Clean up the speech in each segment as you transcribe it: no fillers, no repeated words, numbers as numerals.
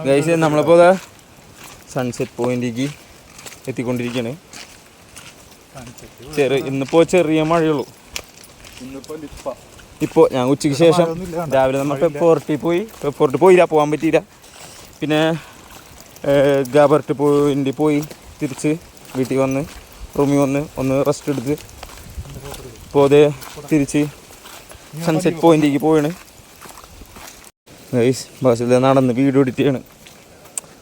Guys നമ്മളിപ്പോൾ അതാ sunset പോയിന്റിലേക്ക് എത്തിക്കൊണ്ടിരിക്കുകയാണ്. ഇന്നിപ്പോൾ ചെറിയ മഴയുള്ളൂ. ഇപ്പോൾ ഞാൻ ഉച്ചയ്ക്ക് ശേഷം രാവിലെ നമ്മൾ പെപ്പോർട്ടിൽ പോയില്ല, പോകാൻ പറ്റിയില്ല. പിന്നെ ഗാബർട്ട് പോയിന്റ് പോയി തിരിച്ച് വീട്ടിൽ വന്ന് റൂമിൽ വന്ന് ഒന്ന് റെസ്റ്റ് എടുത്ത് ഇപ്പോൾ അതേ തിരിച്ച് സൺസെറ്റ് പോയിന്റിലേക്ക് പോവാണ്. ഗൈസ് ബസ്സിൽ നടന്ന് വീഡിയോ എഡിറ്റ് ചെയ്യണം.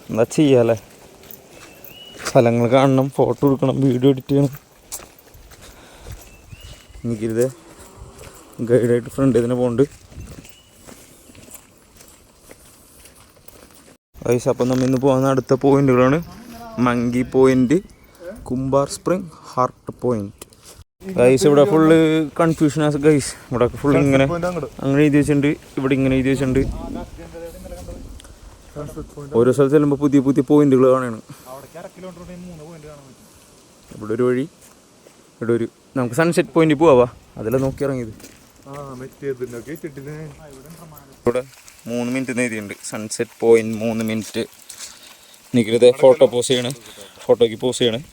എന്താ ചെയ്യാല്ലേ, സ്ഥലങ്ങൾ കാണണം, ഫോട്ടോ എടുക്കണം, വീഡിയോ എഡിറ്റ് ചെയ്യണം. എനിക്കിത് ഗൈഡായിട്ട് ഫ്രണ്ട് ഇതിനെ പോകുന്നുണ്ട്. ഗൈസ് അപ്പം നമ്മൾ ഇന്ന് പോകുന്ന അടുത്ത പോയിന്റുകളാണ് monkey point, Kumbhar spring, Hart point. Guys ഇവിടെ ഫുള്ള് കൺഫ്യൂഷൻ ആണ് ഗൈസ്. ഇവിടെ ഫുള്ള് ഇങ്ങനെ അങ്ങനെ എഴുതി വെച്ചിട്ടുണ്ട്, ഇവിടെ ഇങ്ങനെ എഴുതി വെച്ചിട്ടുണ്ട്. ഓരോ സ്ഥലത്ത് ചെല്ലുമ്പോൾ പുതിയ പുതിയ പോയിന്റുകൾ കാണുകയാണ്. ഇവിടെ ഒരു വഴി, ഇവിടെ ഒരു നമുക്ക് സൺസെറ്റ് പോയിന്റ് പോവാ, അതെല്ലാം നോക്കി ഇറങ്ങിയത്. ഇവിടെ 3 മിനിറ്റ് എഴുതിയിട്ടുണ്ട്. Sunset point 3 minute. നിഖിലിത് ഫോട്ടോ പോസ്റ്റ് ചെയ്യണം, ഫോട്ടോയ്ക്ക് പോസ്റ്റ് ചെയ്യണം.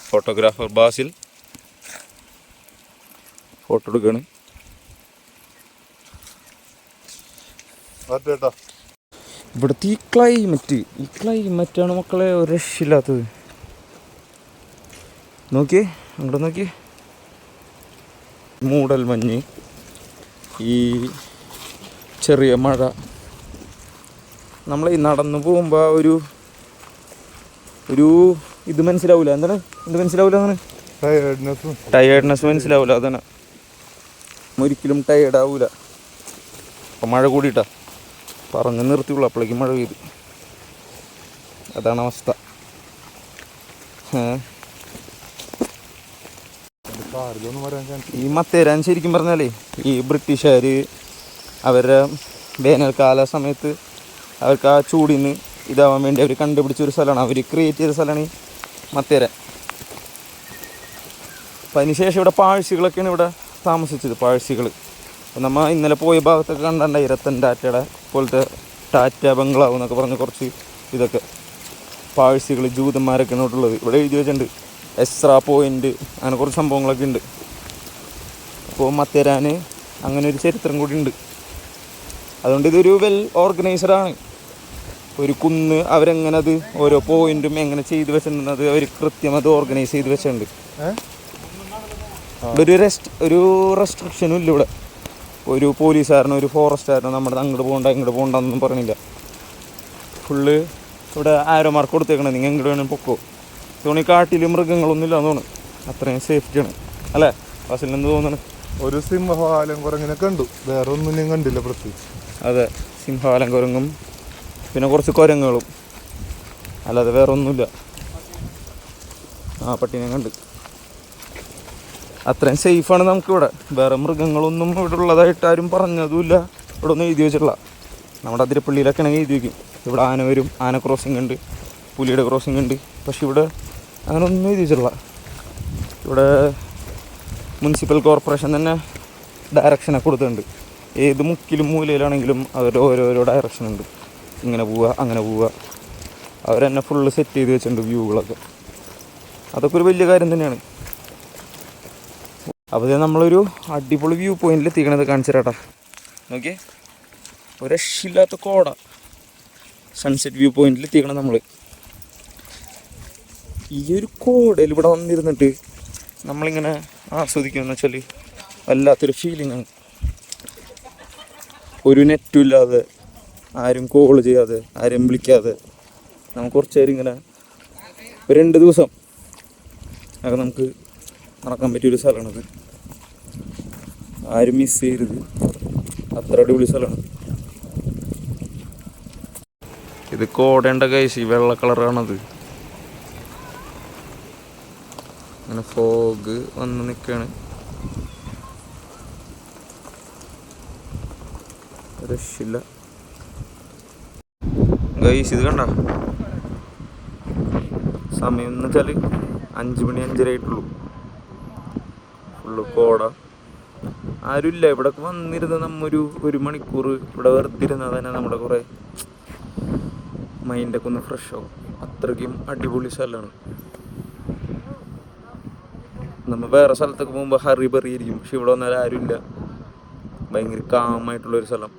ഫോട്ടോഗ്രാഫർ ബാസിൽ ഫോട്ടോ എടുക്കുകയാണ്. ഇവിടുത്തെ ഈ ക്ലൈമറ്റാണ് മക്കളെ ഒരു രക്ഷയില്ലാത്തത്. നോക്കിയേ, അങ്ങോട്ട് നോക്കിയേ, മൂടൽ മഞ്ഞ്, ഈ ചെറിയ മഴ. നമ്മൾ ഈ നടന്നു പോകുമ്പോൾ ഒരു ഇത് മനസ്സിലാവില്ല. എന്താണ് ഇത് മനസ്സിലാവില്ല? അങ്ങനെ ടയേർഡ്നെസ് മനസ്സിലാവില്ല. അതാണ് ഒരിക്കലും ടയേർഡ് ആവില്ല. അപ്പം മഴ കൂടിയിട്ടാ പറഞ്ഞ് നിർത്തിയുള്ളൂ, അപ്പോഴേക്കും മഴ പെയ്തു. അതാണ് അവസ്ഥ. ഈ മത്തേരാൻ ശരിക്കും പറഞ്ഞാലേ ഈ ബ്രിട്ടീഷുകാർ അവരുടെ വേനൽക്കാല സമയത്ത് അവർക്ക് ആ ചൂടിൽ നിന്ന് ഇതാവാൻ വേണ്ടി അവർ കണ്ടുപിടിച്ചൊരു സ്ഥലമാണ്, അവർ ക്രിയേറ്റ് ചെയ്ത സ്ഥലമാണ് ഈ മത്തേരാൻ. അപ്പം അതിനുശേഷം ഇവിടെ പാഴ്സികളൊക്കെയാണ് ഇവിടെ താമസിച്ചത്, പാഴ്സികൾ. അപ്പം നമ്മൾ ഇന്നലെ പോയ ഭാഗത്തൊക്കെ കണ്ടായി രത്തൻ ടാറ്റയുടെ പോലത്തെ ടാറ്റ ബംഗ്ലാവ് എന്നൊക്കെ പറഞ്ഞ് കുറച്ച് ഇതൊക്കെ പാഴ്സികൾ, ജൂതന്മാരൊക്കെ ഉള്ളത് ഇവിടെ എഴുതി വെച്ചിട്ടുണ്ട്. എസ്ര പോയിന്റ്, അങ്ങനെ കുറച്ച് സംഭവങ്ങളൊക്കെ ഉണ്ട്. അപ്പോൾ മത്തേരാൻ അങ്ങനെ ഒരു ചരിത്രം കൂടി ഉണ്ട്. അതുകൊണ്ട് ഇതൊരു വെൽ ഓർഗനൈസ്ഡാണ്. ഒരു കുന്ന് അവരെങ്ങനെ അത് ഓരോ പോയിന്റും എങ്ങനെ ചെയ്ത് വെച്ചിട്ടുണ്ട്, അവർ കൃത്യം അത് ഓർഗനൈസ് ചെയ്ത് വെച്ചിട്ടുണ്ട്. ഇവിടെ ഒരു റെസ്ട്രിക്ഷനും ഇല്ല. ഇവിടെ ഒരു പോലീസുകാരനോ ഒരു ഫോറസ്റ്റുകാരനോ നമ്മുടെ അങ്ങോട്ട് പോകണ്ടെന്നൊന്നും പറഞ്ഞില്ല. ഫുള്ള് ഇവിടെ ആരോ മാർക്ക് കൊടുത്തേക്കണം, നിങ്ങൾ എങ്ങോട്ട് വേണമെങ്കിൽ പൊക്കോ. തോന്നി കാട്ടിൽ മൃഗങ്ങളൊന്നും ഇല്ല തോന്നുന്നു, അത്രയും സേഫ്റ്റിയാണ് അല്ലേ ബസ്സിൽ നിന്ന് തോന്നുന്നു. ഒരു സിംഹവാലം കുരങ്ങിനെ കണ്ടു, വേറെ ഒന്നും ഞാൻ കണ്ടില്ല പ്രത്യേകിച്ച്. അതെ, സിംഹവാലം കുരങ്ങും പിന്നെ കുറച്ച് കുരങ്ങുകളും, അല്ലാതെ വേറെ ഒന്നുമില്ല. ആ പട്ടീനെ കണ്ട്. അത്രയും സേഫാണ് നമുക്കിവിടെ. വേറെ മൃഗങ്ങളൊന്നും ഇവിടെ ഉള്ളതായിട്ട് ആരും പറഞ്ഞതുമില്ല, ഇവിടെ ഒന്നും എഴുതി വെച്ചിട്ടില്ല. നമ്മുടെ അതിരപ്പള്ളിയിലൊക്കെ ആണെങ്കിൽ എഴുതി വയ്ക്കും ഇവിടെ ആന വരും, ആന ക്രോസിംഗ് ഉണ്ട്, പുലിയുടെ ക്രോസിംഗ് ഉണ്ട്. പക്ഷെ ഇവിടെ അങ്ങനെ ഒന്നും എഴുതി വെച്ചിട്ടില്ല. ഇവിടെ മുനിസിപ്പൽ കോർപ്പറേഷൻ തന്നെ ഡയറക്ഷനൊക്കെ കൊടുത്തിട്ടുണ്ട്. ഏത് മുക്കിലും മൂലയിലാണെങ്കിലും അവർ ഓരോരോ ഡയറക്ഷൻ ഉണ്ട്, ഇങ്ങനെ പോവുക അങ്ങനെ പോവുക. അവരെന്നെ ഫുള്ള് സെറ്റ് ചെയ്ത് വെച്ചിട്ടുണ്ട് വ്യൂകളൊക്കെ. അതൊക്കെ ഒരു വലിയ കാര്യം തന്നെയാണ്. അപ്പോൾ നമ്മളൊരു അടിപൊളി വ്യൂ പോയിന്റിൽ എത്തിക്കണത് കാണിച്ചു തരാട്ടാ. നോക്കിയേ, ഒരു രക്ഷയില്ലാത്ത കോട. സൺസെറ്റ് വ്യൂ പോയിന്റിൽ എത്തിക്കണം നമ്മൾ. ഈ ഒരു കോടയിൽ ഇവിടെ വന്നിരുന്നിട്ട് നമ്മളിങ്ങനെ ആസ്വദിക്കുകയെന്ന് വെച്ചാൽ വല്ലാത്തൊരു ഫീലിംഗാണ്. ഒരു നെറ്റും ഇല്ലാതെ, ആരും കോൾ ചെയ്യാതെ, ആരും വിളിക്കാതെ നമുക്ക് കുറച്ച് നേരം ഇങ്ങനെ ഒരു 2 ദിവസം ഒക്കെ നമുക്ക് നടക്കാൻ പറ്റിയൊരു സ്ഥലമാണത്. ആരും മിസ് ചെയ്യരുത്, അത്ര അടിപൊളി സ്ഥലമാണ്. ഇത് കോടേണ്ട കൈസ്, ഈ വെള്ള കളറാണത്. അങ്ങനെ ഫോഗ് വന്ന് നിൽക്കുകയാണ്. രക്ഷയില്ല ഗൈസ്. ഇത് കണ്ട സമയം എന്ന് വെച്ചാൽ 5 മണി 5:30 ആയിട്ടുള്ളൂ. ഫുള്ള് കോട, ആരുമില്ല. ഇവിടെ വന്നിരുന്ന നമ്മൊരു 1 മണിക്കൂർ ഇവിടെ വെറുതെ ഇരുന്നാൽ തന്നെ നമ്മുടെ കുറേ മൈൻഡൊക്കെ ഒന്ന് ഫ്രഷ് ആവും. അത്രയ്ക്കും അടിപൊളി സ്ഥലമാണ്. നമ്മൾ വേറെ സ്ഥലത്തൊക്കെ പോകുമ്പോൾ ഹറി ബറി ആയിരിക്കും, പക്ഷെ ഇവിടെ വന്നാൽ ആരുമില്ല. ഭയങ്കര കാമായിട്ടുള്ളൊരു സ്ഥലം.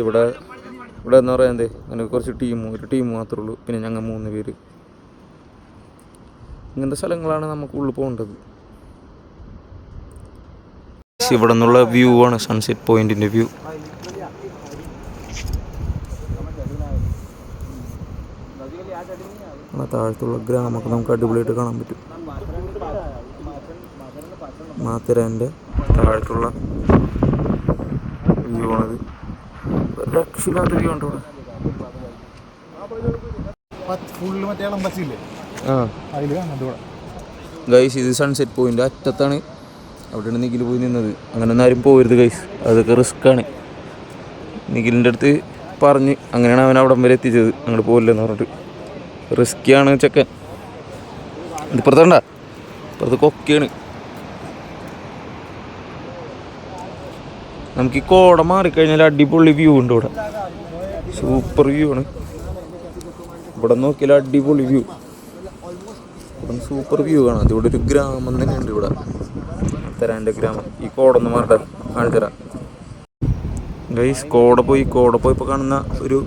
ഇവിടെ എന്ന് പറയാൻ അങ്ങനെ കുറച്ച് ഒരു ടീം മാത്രമേ ഉള്ളൂ. പിന്നെ ഞങ്ങൾ 3 പേര്. ഇങ്ങനത്തെ സ്ഥലങ്ങളാണ് നമുക്ക് ഉള്ളിൽ പോകേണ്ടത്. ഇവിടെ നിന്നുള്ള വ്യൂ ആണ് സൺസെറ്റ് പോയിന്റിൻ്റെ വ്യൂ. താഴത്തുള്ള ഗ്രാമമൊക്കെ നമുക്ക് അടിപൊളിയായിട്ട് കാണാൻ പറ്റും. മാത്തരാൻ്റെ താഴത്തുള്ള വ്യൂ ആണത്. രക്ഷയില്ലാത്ത വ്യൂ ഉണ്ട് ഇവിടെ. ഗൈസ് ഇത് സൺസെറ്റ് പോയിന്റ് അറ്റത്താണ്. അവിടെയാണ് നിഖിൽ പോയി നിന്നത്. അങ്ങനെ ഒന്നും ആരും പോകരുത് ഗൈസ്, അതൊക്കെ റിസ്ക്കാണ്. നിഖിലിൻ്റെ അടുത്ത് പറഞ്ഞ് അങ്ങനെയാണ് അവൻ അവിടം വരെ എത്തിച്ചത്. അങ്ങോട്ട് പോകില്ലെന്ന് പറഞ്ഞിട്ട്. റിസ്ക്കിയാണ് ചെക്കൻ. ഇപ്പുറത്തണ്ട, ഇപ്പുറത്ത് കൊക്കയാണ്. നമുക്ക് ഈ കോട മാറിക്കഴിഞ്ഞാൽ അടിപൊളി വ്യൂ ഉണ്ട് ഇവിടെ. സൂപ്പർ വ്യൂ ആണ്. ഇവിടെ നോക്കിയാൽ അടിപൊളി വ്യൂ. ഇവിടെ സൂപ്പർ വ്യൂ കാണാം. അതിവിടെ ഒരു ഗ്രാമം തന്നെയുണ്ട് ഇവിടെ, തരാൻ്റെ ഗ്രാമം. ഈ കോടൊന്ന് മാറട്ടെ, കാണിച്ചു തരാം ഗൈസ്. കോട പോയപ്പോൾ കാണുന്ന ഒരു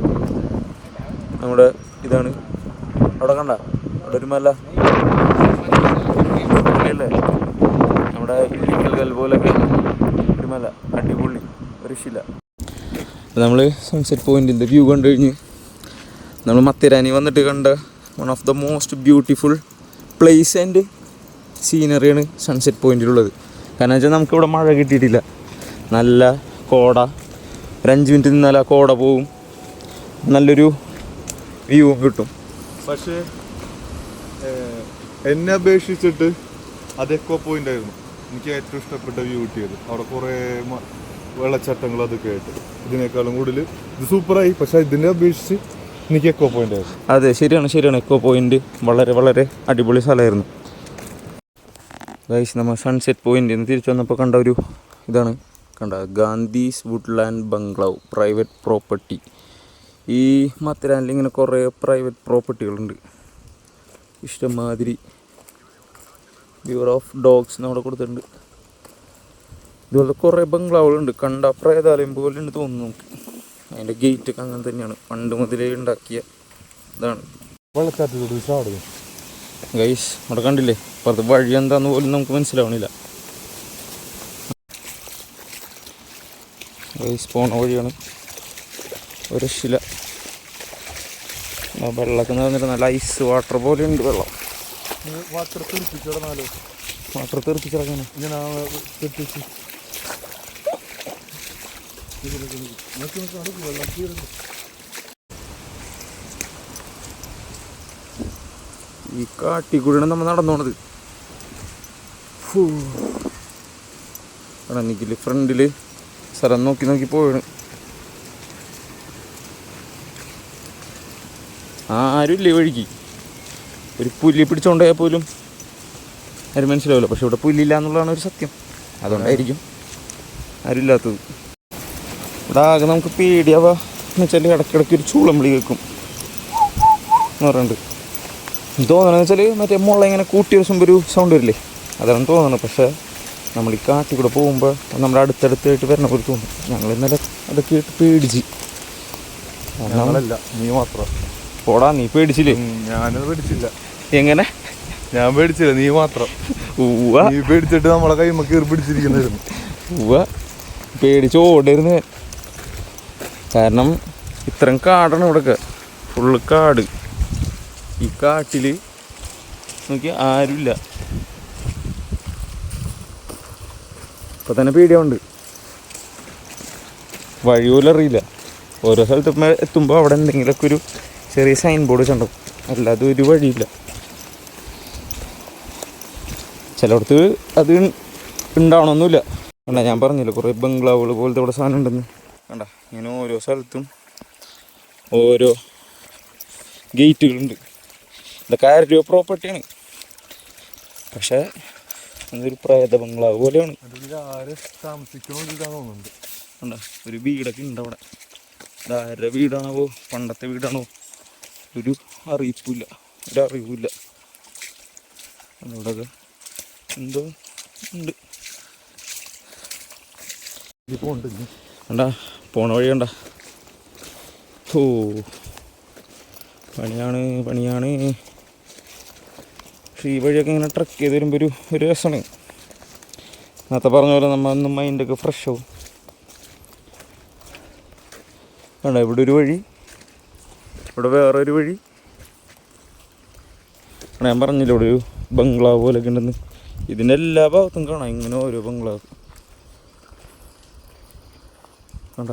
നമ്മുടെ ഇതാണ്. അവിടെ കണ്ട, അവിടെ ഒരു മല അല്ലേ, നമ്മുടെ ഇല്ലിക്കൽ പോലൊക്കെ ഒരു മല. അടിപൊളി, ഒരു ശില. നമ്മൾ സൺസെറ്റ് പോയിന്റിൻ്റെ വ്യൂ കണ്ടു കഴിഞ്ഞ് നമ്മൾ മത്തിരാനി വന്നിട്ട് കണ്ട one of the most beautiful place and സീനറിയാണ് സൺസെറ്റ് പോയിന്റിലുള്ളത്. കാരണം വെച്ചാൽ നമുക്കിവിടെ മഴ കിട്ടിയിട്ടില്ല. നല്ല കോട, ഒരു 5 മിനിറ്റ് നിന്നാൽ ആ കോട പോവും. നല്ലൊരു വ്യൂവും കിട്ടും. പക്ഷേ എന്നെ അപേക്ഷിച്ചിട്ട് അത് എക്കോ പോയിന്റ് ആയിരുന്നു എനിക്ക് ഏറ്റവും ഇഷ്ടപ്പെട്ട വ്യൂ കിട്ടിയത്. അവിടെ കുറേ വെള്ളച്ചാട്ടങ്ങൾ അതൊക്കെ ആയിട്ട് ഇതിനേക്കാളും കൂടുതൽ ഇത് സൂപ്പറായി. പക്ഷെ ഇതിനെ അപേക്ഷിച്ച് എനിക്ക് എക്കോ പോയിന്റ് ആയിരുന്നു. അതെ, ശരിയാണ്. എക്കോ പോയിന്റ് വളരെ അടിപൊളി സ്ഥലമായിരുന്നു. ഗൈസ്, നമ്മൾ സൺസെറ്റ് പോയിന്റ് നിന്ന് തിരിച്ചു വന്നപ്പോൾ കണ്ട ഒരു ഇതാണ്. ഗാന്ധീസ് വുഡ്ലാൻഡ് ബംഗ്ലാവ് പ്രൈവറ്റ് പ്രോപ്പർട്ടി. ഈ മത്തരാനിൽ ഇങ്ങനെ കുറേ പ്രൈവറ്റ് പ്രോപ്പർട്ടികളുണ്ട് ഇഷ്ടംമാതിരി. വ്യൂർ ഓഫ് ഡോഗ്സ് അവിടെ കൊടുത്തിട്ടുണ്ട്. ഇതുപോലെ കുറേ ബംഗ്ലാവുകളുണ്ട്. കണ്ട പ്രേതാലയം പോലെ ഉണ്ട് തോന്നുന്നു നമുക്ക്. അതിൻ്റെ ഗേറ്റൊക്കെ അങ്ങനെ തന്നെയാണ്, പണ്ട് മുതലേ ഉണ്ടാക്കിയ ഇതാണ്. ഗൈസ് അവിടെ കണ്ടില്ലേ, അപ്പുറത്ത് വഴി എന്താന്ന് പോലും നമുക്ക് മനസ്സിലാവണില്ല. ഗൈസ് പോണ വഴിയാണ്, ഒരു ശില. വെള്ളമൊക്കെ നിറഞ്ഞിട്ട് നല്ല ഐസ് വാട്ടർ പോലെ ഉണ്ട് വെള്ളം. വാട്ടർ തെറിപ്പിച്ചിറങ്ങാൻ ഈ കാട്ടിക്കൂടിയാണ് നമ്മൾ നടന്നോണത്. എനിക്ക് ഫ്രണ്ടിൽ സ്ഥലം നോക്കി പോവാണ്. ആരുമില്ലേ വഴിക്ക്. ഒരു പുലി പിടിച്ചോണ്ടായാൽ പോലും ആരും മനസ്സിലാവില്ല. പക്ഷെ ഇവിടെ പുല്ലില്ല എന്നുള്ളതാണ് ഒരു സത്യം. അതുകൊണ്ടായിരിക്കും ആരുമില്ലാത്തത്. ഇവിടെ ആകെ നമുക്ക് പേടിയാവുക എന്ന് വെച്ചാൽ ഇടയ്ക്കിടയ്ക്ക് ഒരു ചൂളം വിളി കേൾക്കും എന്ന് പറയുന്നുണ്ട്. തോന്നണമെന്ന് വെച്ചാൽ മറ്റേ മുള ഇങ്ങനെ കൂട്ടി വെച്ചുമ്പോൾ ഒരു സൗണ്ട് വരില്ലേ, അതാണ് തോന്നുന്നത്. പക്ഷേ നമ്മൾ ഈ കാട്ടിൽ കൂടെ പോകുമ്പോൾ നമ്മുടെ അടുത്തടുത്തായിട്ട് വരണ പോലെ തോന്നും. ഞങ്ങൾ ഇന്നലെ അതൊക്കെ ആയിട്ട് പേടിച്ച്. നീ മാത്രം പോടാ, നീ പേടിച്ചില്ലേ? ഞാനത് പേടിച്ചില്ല. എങ്ങനെ? ഞാൻ പേടിച്ചില്ല, നീ മാത്രം. നീ പേടിച്ചിട്ട് നമ്മളെ കൈമ കീറി പിടിച്ചിരിക്കുന്നായിരുന്നു. പേടിച്ച് ഓടായിരുന്നു. കാരണം ഇത്രയും കാടാണ് ഇവിടെയൊക്കെ, ഫുള്ള് കാട്. ഈ കാട്ടിൽ നോക്കി ആരുമില്ല. ഇപ്പം തന്നെ പേടിയാവുണ്ട്. വഴി പോലും അറിയില്ല. ഓരോ സ്ഥലത്ത് എത്തുമ്പോൾ അവിടെ എന്തെങ്കിലുമൊക്കെ ഒരു ചെറിയ സൈൻ ബോർഡ് വെച്ചിട്ടുണ്ടാവും, അല്ലാതെ ഒരു വഴിയില്ല. ചിലയിടത്ത് അത് ഉണ്ടാവണമെന്നില്ല. കണ്ട, ഞാൻ പറഞ്ഞില്ല കുറേ ബംഗ്ലാവുകൾ പോലത്തെ ഇവിടെ സാധനം ഉണ്ടെന്ന്. കണ്ട, ഇങ്ങനെ ഓരോ സ്ഥലത്തും ഓരോ ഗേറ്റുകളുണ്ട്. ഇതൊക്കെ 1000 രൂപ പ്രോപ്പർട്ടിയാണ്. പക്ഷേ അതൊരു പ്രേത ബംഗ്ലാവ് പോലെയാണ്. താമസിക്കണ കണ്ട, ഒരു വീടൊക്കെ ഉണ്ട് അവിടെ. ആരുടെ വീടാണോ പണ്ടത്തെ വീടാണോ ഒരു അറിയിപ്പില്ല, ഒരറിവില്ല. അവിടെ എന്തോ ഉണ്ട്. കണ്ടാ പോണ വഴി കണ്ട. ഓ പണിയാണ്. പക്ഷേ ഈ വഴിയൊക്കെ ഇങ്ങനെ ട്രക്ക് ചെയ്ത് വരുമ്പോൾ ഒരു രസമാണ്. നേരത്തെ പറഞ്ഞ പോലെ നമ്മൾ ഒന്നും മൈൻഡൊക്കെ ഫ്രഷ് ആവും. കണ്ടോ ഇവിടെ ഒരു വഴി, ഇവിടെ വേറൊരു വഴി. ഞാൻ പറഞ്ഞില്ല ഇവിടെ ഒരു ബംഗ്ലാവ് പോലെയൊക്കെ ഉണ്ടെന്ന്. ഇതിൻ്റെ എല്ലാ ഭാഗത്തും കാണാം ഇങ്ങനെ ഓരോ ബംഗ്ലാവ്. കണ്ട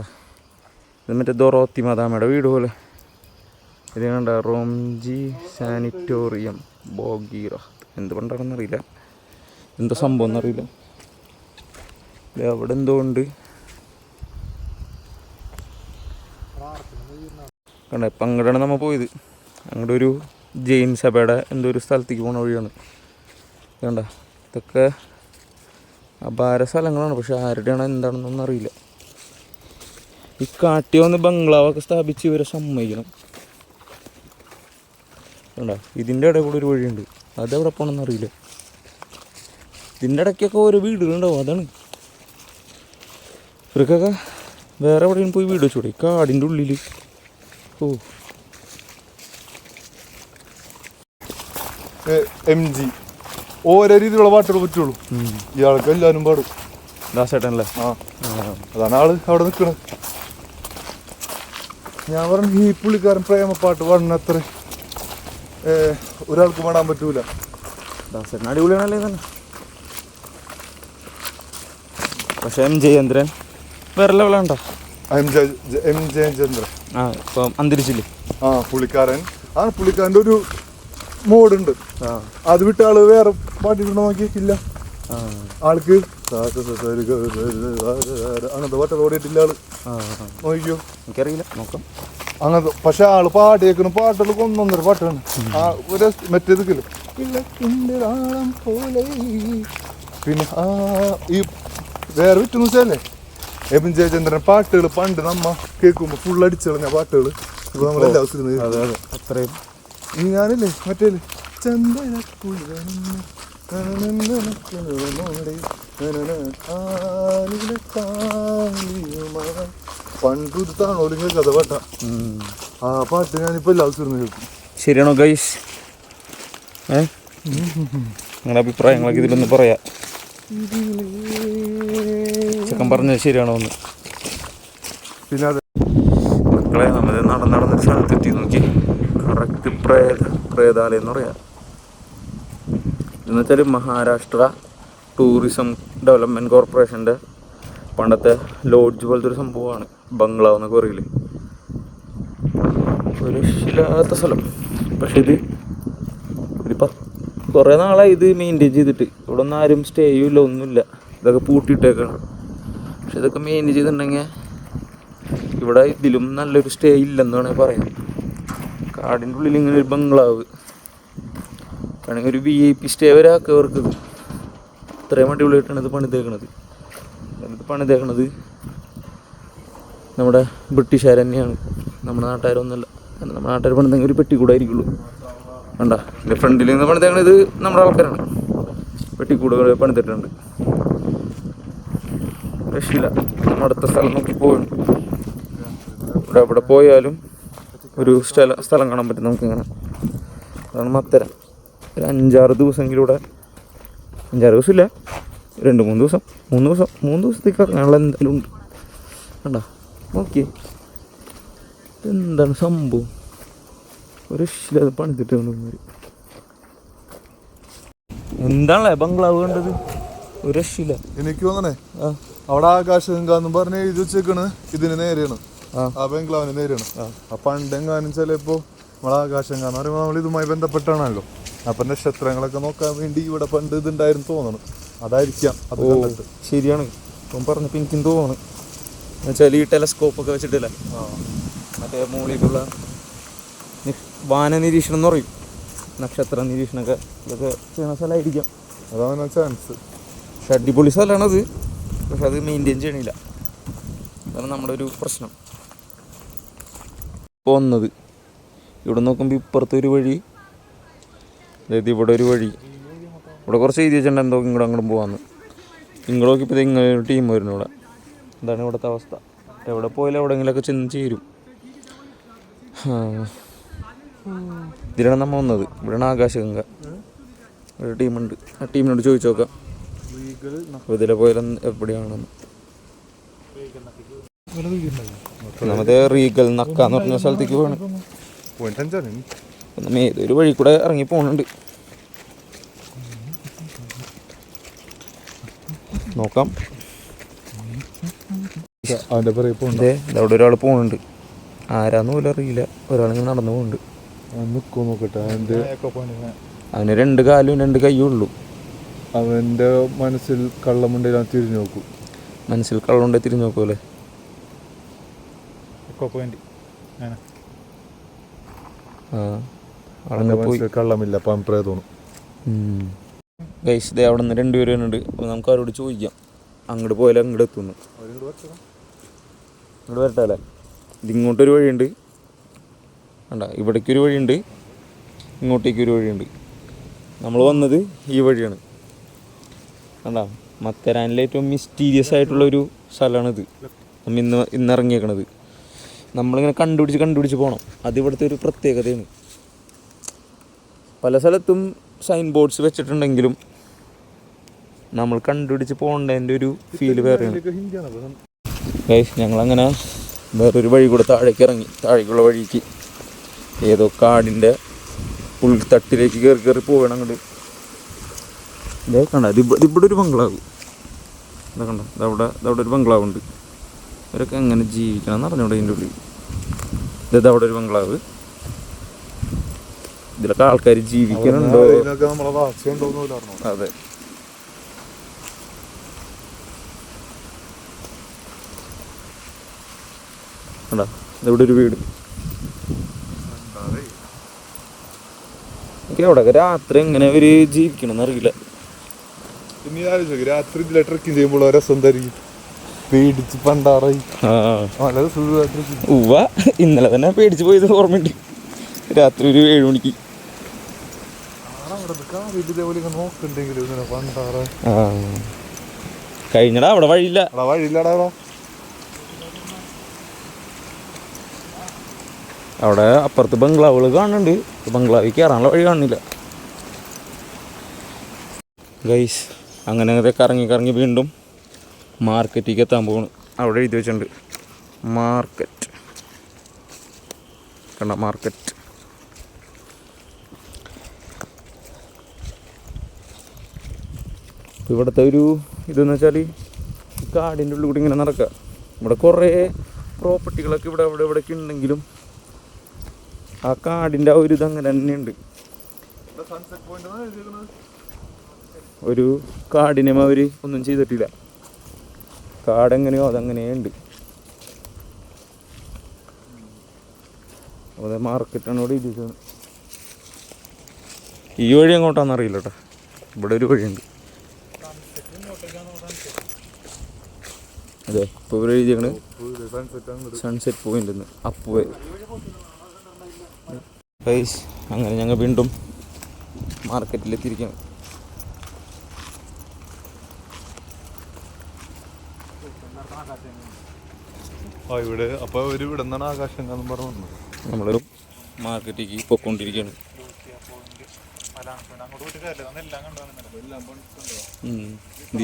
ഇത് മറ്റേ ദൊറോത്തി മാതാമയുടെ വീട് പോലെ. ഇത് കണ്ട റോംജി സാനിറ്റോറിയം ബോഗീറ. എന്ത് പണ്ടാണെന്നറിയില്ല, എന്താ സംഭവം എന്നറിയില്ല. അവിടെ എന്തോ ഉണ്ട്. കണ്ട ഇപ്പം അങ്ങോട്ടാണ് നമ്മൾ പോയത്. അങ്ങോട്ട് ഒരു ജെയിൻ സഭയുടെ എന്തോ ഒരു സ്ഥലത്തേക്ക് പോകുന്ന വഴിയാണ്. കണ്ട ഇതൊക്കെ അപാര സ്ഥലങ്ങളാണ്, പക്ഷെ ആരുടെയാണ് എന്താണെന്നൊന്നും അറിയില്ല. ഈ കാട്ടി വന്ന് ബംഗ്ലാവൊക്കെ സ്ഥാപിച്ച് ഇവരെ സമ്മതിക്കണം. കണ്ട ഇതിൻ്റെ ഇടയിൽ കൂടെ ഒരു വഴിയുണ്ട്, അതെവിടെ പോകണമെന്ന് അറിയില്ല. ഇതിൻ്റെ ഇടയ്ക്കൊക്കെ ഓരോ വീടുകളുണ്ടാവും, അതാണ്. ഇവർക്കൊക്കെ വേറെ എവിടെയും പോയി വീട് വെച്ചൂടെ, ഈ കാടിൻ്റെ ഉള്ളിൽ. ഓ MG ഓരോ രീതിയിലുള്ള പാട്ടുകൾ പറ്റുള്ളൂ. ഇയാൾക്ക് എല്ലാവരും പാടും. ദാസേട്ടനല്ലേ? അതാണ് ആള് അവിടെ നിൽക്കണത്. ഞാൻ പറഞ്ഞു ഈ പുള്ളിക്കാരൻ പ്രേമപ്പാട്ട് പാടുന്ന അത്ര ഒരാൾക്ക് പാടാൻ പറ്റൂല. ദാസേട്ടൻ അടിപൊളിയാണല്ലേ തന്നെ. പക്ഷെ എം ജയേന്ദ്രൻ വേറെ ലെവലാണ്ടോ. എം ജയചന്ദ്രൻ ഇപ്പം അന്തരിച്ചില്ലേ? പുള്ളിക്കാരൻ്റെ ഒരു മോഡുണ്ട്. അത് വിട്ട് ആള് വേറെ പാട്ടിട്ടുണ്ടോ നോക്കിയിട്ടില്ല. ആൾക്ക് അങ്ങനത്തെ പാട്ടുകൾ ഓടിയിട്ടില്ല ആള്. നോക്കിയോ? എനിക്കറിയില്ല, നോക്കാം. അങ്ങനത്തെ പക്ഷെ ആള് പാടിയേക്കുന്ന പാട്ടുകൾ ഒന്നൊന്നര പാട്ടാണ്. മറ്റേത് പിന്നെ ഈ വേറെ വിറ്റെന്ന് വെച്ചാലേ എം ജയചന്ദ്രൻ പാട്ടുകൾ പണ്ട് നമ്മ കേൾക്കുമ്പോ ഫുൾ അടിച്ചു കളഞ്ഞ പാട്ടുകൾ ഇപ്പൊ നമ്മളെല്ലാ ദിവസവും അത്രയും. ഞാനില്ലേ മറ്റേ പണ്ടൊരു താണോലും കേൾക്കാത്ത പാട്ടാ ആ പാട്ട്. ഞാനിപ്പോ എല്ലാ ദിവസവും കേൾക്കും. ശരിയാണോ ഗൈസ്? നിങ്ങളുടെ അഭിപ്രായങ്ങളൊക്കെ ഇതിലൊന്ന് പറയാം. ചെക്കൻ പറഞ്ഞത് ശരിയാണോ എന്ന്. പിന്നെ അതെ മക്കളെ, നമ്മൾ നടന്നൊരു സ്ഥലത്തെത്തി. നോക്കി, കറക്റ്റ് പ്രേതാലയം എന്ന് പറയാം. എന്ന് വെച്ചാൽ മഹാരാഷ്ട്ര ടൂറിസം ഡെവലപ്മെൻറ്റ് കോർപ്പറേഷൻ്റെ പണ്ടത്തെ ലോഡ്ജ് പോലത്തെ ഒരു സംഭവമാണ് ബംഗ്ലാവ് എന്നൊക്കെ പറയില്ലേ. ഒരു ഇല്ലാത്ത സ്ഥലം. പക്ഷെ ഇത് ഒരു കുറേ നാളായി ഇത് മെയിൻറ്റെയിൻ ചെയ്തിട്ട്. ഇവിടെ ഒന്നും ആരും സ്റ്റേയും ഇല്ല, ഒന്നുമില്ല. ഇതൊക്കെ പൂട്ടിയിട്ടേക്കാണ്. പക്ഷെ ഇതൊക്കെ മെയിൻറ്റെയിൻ ചെയ്തിട്ടുണ്ടെങ്കിൽ ഇവിടെ ഇതിലും നല്ലൊരു സ്റ്റേ ഇല്ലെന്ന് വേണമെങ്കിൽ പറയാം. കാടിൻ്റെ ഉള്ളിൽ ഇങ്ങനെ ഒരു ബംഗ്ലാവ് വേണമെങ്കിൽ ഒരു VIP സ്റ്റേ വരെ ആക്കവർക്ക്. ഇത് ഇത്രയും അടിപൊളിയായിട്ടാണ് ഇത് പണിതേക്കണത്. പണിതേക്കണത് നമ്മുടെ ബ്രിട്ടീഷുകാർ തന്നെയാണ്, നമ്മുടെ നാട്ടുകാരൊന്നുമല്ല. നമ്മുടെ നാട്ടുകാർ പണിതെങ്കിൽ ഒരു പെട്ടിക്കൂടെ ആയിരിക്കുള്ളൂ. വേണ്ട, എൻ്റെ ഫ്രണ്ടിൽ നിന്ന് പണിതേക്കണത് നമ്മുടെ ആൾക്കാരാണ്. പെട്ടിക്കൂടുകൾ പണിതിട്ടുണ്ട്. രക്ഷയില്ല. അടുത്ത സ്ഥലം നോക്കി പോകണം. ഇവിടെ പോയാലും ഒരു സ്ഥലം കാണാൻ പറ്റും നമുക്കിങ്ങനെ. അതാണ് മത്തരം. ഒരു 5-6 ദിവസമെങ്കിലും ഇവിടെ, 5-6 ദിവസമില്ല, 2-3 ദിവസം, 3 ദിവസത്തേക്ക് ഇറങ്ങാനുള്ള എന്തായാലും ഉണ്ട്. കണ്ടോ നോക്കിയേ, എന്താണ് സംഭവം? ഒരു രക്ഷയില്ലാതെ പണിതിട്ട് എന്താണല്ലേ ബംഗ്ലാവ് കണ്ടത്? ഒരു രക്ഷയില്ല. എനിക്ക് തോന്നണേ അവിടെ ആകാശഗംഗാന്നും പറഞ്ഞ് എഴുതി വെച്ചേക്കണ് ഇതിന് നേരെയാണ്, ആ ബംഗ്ലാവിന് നേരെയാണ്. ആ പണ്ടെങ്ങാനും ചിലപ്പോ നമ്മളെ ആകാശഗംഗ എന്ന് പറയുമ്പോൾ നമ്മൾ ഇതുമായി ബന്ധപ്പെട്ടാണല്ലോ. അപ്പൊ നക്ഷത്രങ്ങളൊക്കെ നോക്കാൻ വേണ്ടി ഇവിടെ പണ്ട് ഇതുണ്ടായിരുന്നു തോന്നണം. അതായിരിക്കാം അത് കണ്ടിട്ട്. ശരിയാണ്, ഇപ്പം പറഞ്ഞപ്പോൾ എനിക്കും തോന്നുന്നു. എന്നുവെച്ചാൽ ഈ ടെലസ്കോപ്പൊക്കെ വെച്ചിട്ടില്ല, മറ്റേ മുകളിലേക്കുള്ള വാന നിരീക്ഷണം എന്ന് പറയും, നക്ഷത്ര നിരീക്ഷണമൊക്കെ ഇതൊക്കെ ചെയ്യുന്ന സ്ഥലമായിരിക്കാം. അതാണ് ചാൻസ്. പക്ഷെ അടിപൊളി സ്ഥലമാണത്. പക്ഷെ അത് മെയിൻറ്റെയിൻ ചെയ്യണില്ല. അതാണ് നമ്മുടെ ഒരു പ്രശ്നം. ഇപ്പോൾ വന്നത്. ഇവിടെ നോക്കുമ്പോൾ ഇപ്പുറത്തെ ഒരു വഴി, അതായത് ഇവിടെ ഒരു വഴി, ഇവിടെ കുറച്ച് എഴുതി വെച്ചിട്ടുണ്ട് എന്തോ ഇങ്ങോട്ട് അങ്ങോട്ടും പോകാമെന്ന്. ഇങ്ങോട്ട് നോക്കിയപ്പോൾ ഇങ്ങനെ ഒരു ടീം വരുന്നു ഇവിടെ. എന്താണ് ഇവിടുത്തെ അവസ്ഥ? എവിടെ പോയാലും എവിടെയെങ്കിലുമൊക്കെ ചെന്ന് ചേരും. ഇതിലാണ് നമ്മൾ വന്നത്. ഇവിടെയാണ് ആകാശഗംഗ. ഒരു ടീമുണ്ട്, ആ ടീമിനോട് ചോദിച്ചു നോക്കാം ഇതിലെ പോയാലും എവിടെയാണെന്ന്. നമ്മുടെ റീഗൽ നക്ക എന്ന് പറഞ്ഞ സ്ഥലത്തേക്ക് പോകണം. നമ്മൾ ഏതൊരു വഴി കൂടെ ഇറങ്ങി പോകുന്നുണ്ട്. നോക്കാം. അവിടെ ഒരാൾ പോകുന്നുണ്ട്. ആരാന്ന് പോലും അറിയില്ല. ഒരാളിങ്ങനെ നടന്നു പോകുന്നുണ്ട്. അവന് 2 കാലും 2 കൈയും ഉള്ളൂ. അവന്റെ മനസ്സിൽ കള്ളമുണ്ടെങ്കിൽ തിരിഞ്ഞു നോക്കൂ. മനസ്സിൽ കള്ളുണ്ടെ തിരിഞ്ഞു നോക്കൂല്ലേ? കള്ളമില്ല തോന്നും. ഗൈസ്, അവിടെ നിന്ന് 2 പേര് വരുന്നുണ്ട്. അപ്പോൾ നമുക്ക് അവരോട് ചോദിക്കാം അങ്ങോട്ട് പോയാലും അങ്ങോട്ട് എത്തുന്നു. ഇങ്ങോട്ട് വരട്ടല്ലേ? ഇതിങ്ങോട്ടൊരു വഴിയുണ്ട്, വേണ്ട ഇവിടേക്കൊരു വഴിയുണ്ട്, ഇങ്ങോട്ടേക്കൊരു വഴിയുണ്ട്. നമ്മൾ വന്നത് ഈ വഴിയാണ്. വേണ്ട മത്തരാനിലെ ഏറ്റവും മിസ്റ്റീരിയസ് ആയിട്ടുള്ളൊരു സ്ഥലമാണിത്. നമ്മൾ ഇന്ന് ഇറങ്ങിയേക്കണത്. നമ്മളിങ്ങനെ കണ്ടുപിടിച്ച് പോകണം. അതിവിടുത്തെ ഒരു പ്രത്യേകതയാണ്. പല സ്ഥലത്തും സൈൻ ബോർഡ്സ് വെച്ചിട്ടുണ്ടെങ്കിലും നമ്മൾ കണ്ടുപിടിച്ച് പോകേണ്ടതിൻ്റെ ഒരു ഫീല് വേറെയാണ്. ഗൈസ്, ഞങ്ങളങ്ങനെ വേറൊരു വഴി കൂടെ താഴേക്ക് ഇറങ്ങി. താഴേക്കുള്ള വഴിക്ക് ഏതോ കാടിൻ്റെ ഉൾത്തട്ടിലേക്ക് കയറി പോകണം. അങ്ങോട്ട് ഇതേ കണ്ട, ഇവിടെ ഒരു ബംഗ്ലാവ്. ഇതാ കണ്ട, ഇതവിടെ ഒരു ബംഗ്ലാവ് ഉണ്ട്. ഇവരൊക്കെ എങ്ങനെ ജീവിക്കണം എന്ന് അറിഞ്ഞൂടെ ഇതിൻ്റെ ഉള്ളിൽ. ഇതവിടെ ഒരു ബംഗ്ലാവ്. ഇതിലൊക്കെ ആൾക്കാർ ജീവിക്കാനുണ്ടോ? അതെ. കണ്ടാ, ഇതെവിടെ ഒരു വീട്. എനിക്ക് അവിടെയൊക്കെ രാത്രി എങ്ങനെ അവര് ജീവിക്കണം എന്നറിയില്ല. രാത്രി ഇതിലെ ട്രക്കിങ് ചെയ്യുമ്പോൾ രസം തരും. പേടിച്ച് പണ്ടാറായി. ഉവ്വ, ഇന്നലെ തന്നെ പേടിച്ച് പോയത് ഓർമ്മയുണ്ട്. രാത്രി ഒരു 7 മണിക്ക്. കഴിഞ്ഞടാ, അവിടെ വഴിയില്ലടാ. അവിടെ അപ്പുറത്ത് ബംഗ്ലാവുകൾ കാണുന്നുണ്ട്. ബംഗ്ലാവിൽ കയറാനുള്ള വഴി കാണുന്നില്ല. ഗൈസ്, അങ്ങനെ കറങ്ങി വീണ്ടും മാർക്കറ്റിലേക്ക് എത്താൻ പോകണം. അവിടെ എഴുതി വെച്ചിട്ടുണ്ട് മാർക്കറ്റ്. കണ്ട, മാർക്കറ്റ്. ഇവിടുത്തെ ഒരു ഇതെന്ന് വെച്ചാൽ കാടിൻ്റെ ഉള്ളിൽ കൂടി ഇങ്ങനെ നടക്കുക. ഇവിടെ കുറേ പ്രോപ്പർട്ടികളൊക്കെ ഇവിടേക്ക് ഉണ്ടെങ്കിലും ആ കാടിൻ്റെ ആ ഒരു ഇതങ്ങനെ തന്നെയുണ്ട്. ഒരു കാടിനും അവർ ഒന്നും ചെയ്തിട്ടില്ല. കാടെങ്ങനെയോ അതങ്ങനെയുണ്ട്. അതെ, മാർക്കറ്റാണ് ഇവിടെ ഇരിക്കുന്നത്. ഈ വഴി എങ്ങോട്ടാണെന്ന് അറിയില്ല കേട്ടോ. ഇവിടെ ഒരു വഴിയുണ്ട്. അതെ, ഇപ്പോൾ ഇവിടെ എഴുതിയാണ് സൺസെറ്റ് പോയിന്റ് എന്ന്. അപ്പുവേ ഗൈസ്, അങ്ങനെ ഞങ്ങൾ വീണ്ടും മാർക്കറ്റിലെത്തിയിരിക്കുകയാണ്. ഇവിടെ അപ്പോൾ ഇവിടെ നിന്നാണ് ആകാശം പറഞ്ഞു. നമ്മളൊരു മാർക്കറ്റിലേക്ക് പോയിക്കൊണ്ടിരിക്കുകയാണ്.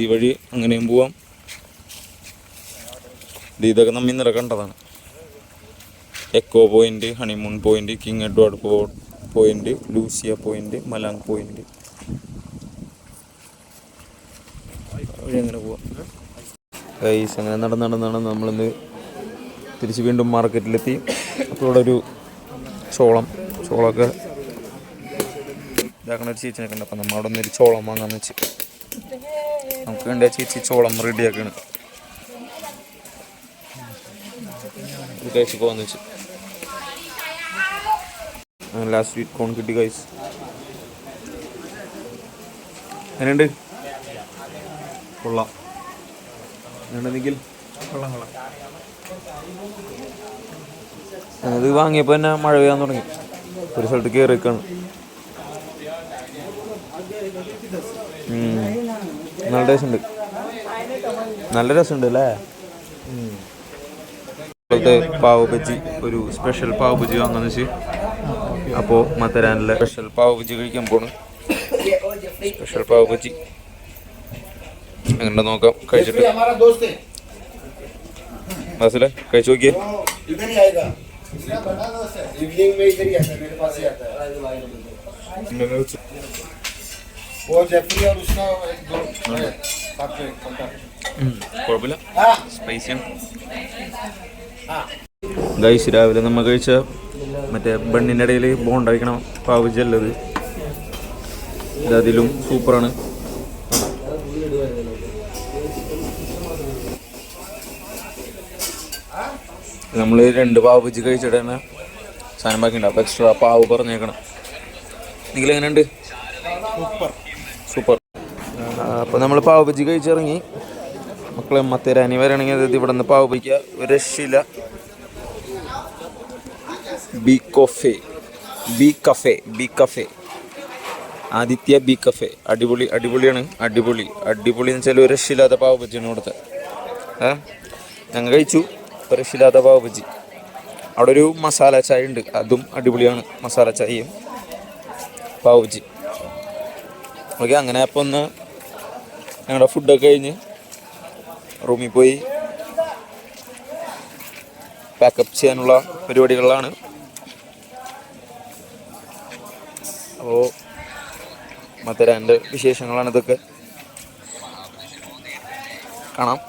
ഈ വഴി അങ്ങനെയും പോവാം. ഇതൊക്കെ നമ്മൾ ഇന്നലെ കണ്ടതാണ്. Echo point, honeymoon point, king Edward point, Lucia point, Malang point വഴി അങ്ങനെ പോവാം. ഗൈസ്, അങ്ങനെ നടന്നാണ് നമ്മളിന്ന് തിരിച്ച് വീണ്ടും മാർക്കറ്റിലെത്തി. അപ്പോൾ ഇവിടെ ഒരു ചോളമൊക്കെ ഇതാക്കണ ഒരു ചേച്ചിനൊക്കെ ഉണ്ട്. അപ്പം നമ്മൾ അവിടെ നിന്നൊരു ചോളം വാങ്ങാന്ന് വെച്ച് നമുക്ക് വേണ്ട ചേച്ചി ചോളം റെഡിയാക്കാണ്. ഇത് കഴിച്ച് പോകാന്ന് വെച്ച് അങ്ങനെ ലാസ്റ്റ് സ്വീറ്റ് കോൺ കിട്ടി. ഗൈസ്, എങ്ങനെയുണ്ട്? കൊള്ളാം. എങ്ങനെയുണ്ടെങ്കിൽ കൊള്ളാം. അത് വാങ്ങിയപ്പോൾ തന്നെ മഴ പെയ്യാൻ തുടങ്ങി. ഒരു സ്ഥലത്ത് കയറി നിൽക്കുകയാണ്. നല്ല ടേസ്റ്റ് ഉണ്ട്, നല്ല രസമുണ്ട് അല്ലേ. ഇപ്പോഴത്തെ പാവ് ബജി, ഒരു സ്പെഷ്യൽ പാവ് ബജി വാങ്ങാന്ന് വെച്ച് അപ്പോൾ മത്തരാനിലെ സ്പെഷ്യൽ പാവ് ബജി കഴിക്കാൻ പോണ്. സ്പെഷ്യൽ പാവ് ബജി എങ്ങനെ നോക്കാം, കഴിച്ചിട്ട് മനസ്സിലെ കഴിച്ചു നോക്കിയേ. കുഴപ്പമില്ല, സ്പൈസിയാണ്. ഗൈസ്, രാവിലെ നമ്മൾ കഴിച്ച മറ്റേ ബണ്ണിൻ്റെ ഇടയിൽ ബോണ്ട കഴിക്കണം പാവ് ബജി അല്ലത്, ഇതിലും സൂപ്പറാണ്. നമ്മൾ 2 പാവ് ബജി കഴിച്ചിട്ട് തന്നെ സാധനം ബാക്കിയുണ്ട്. അപ്പോൾ എക്സ്ട്രാ പാവ് പറഞ്ഞേക്കണം. നിങ്ങളെങ്ങനെയുണ്ട്? സൂപ്പർ. അപ്പോൾ നമ്മൾ പാവ് ബജി കഴിച്ചിറങ്ങി. മക്കളെ മത്തേരാനി വരണമെങ്കിൽ അതായത് ഇവിടെ നിന്ന് പാവ് ബജിക്കുക ഒരു രക്ഷയില്ല. B cafe Aditya B cafe. അടിപൊളിയാണ്. അടിപൊളി എന്ന് വെച്ചാൽ ഒരു രക്ഷയില്ലാത്ത പാവ് ബജിയാണ് ഇവിടുത്തെ. ഞങ്ങൾ കഴിച്ചു ഒരു രക്ഷയില്ലാത്ത പാവ് ബജി. അവിടെ ഒരു മസാല ചായ ഉണ്ട്, അതും അടിപൊളിയാണ്. മസാല ചായയും പാവ് ബജി. ഓക്കെ, അങ്ങനെ അപ്പോൾ ഒന്ന് ഞങ്ങളുടെ ഫുഡൊക്കെ കഴിഞ്ഞ് റൂമിൽ പോയി പാക്കപ്പ് ചെയ്യാനുള്ള പരിപാടികളിലാണ്. അപ്പോൾ മത്തരാൻ്റെ വിശേഷങ്ങളാണ് ഇതൊക്കെ. കാണാം.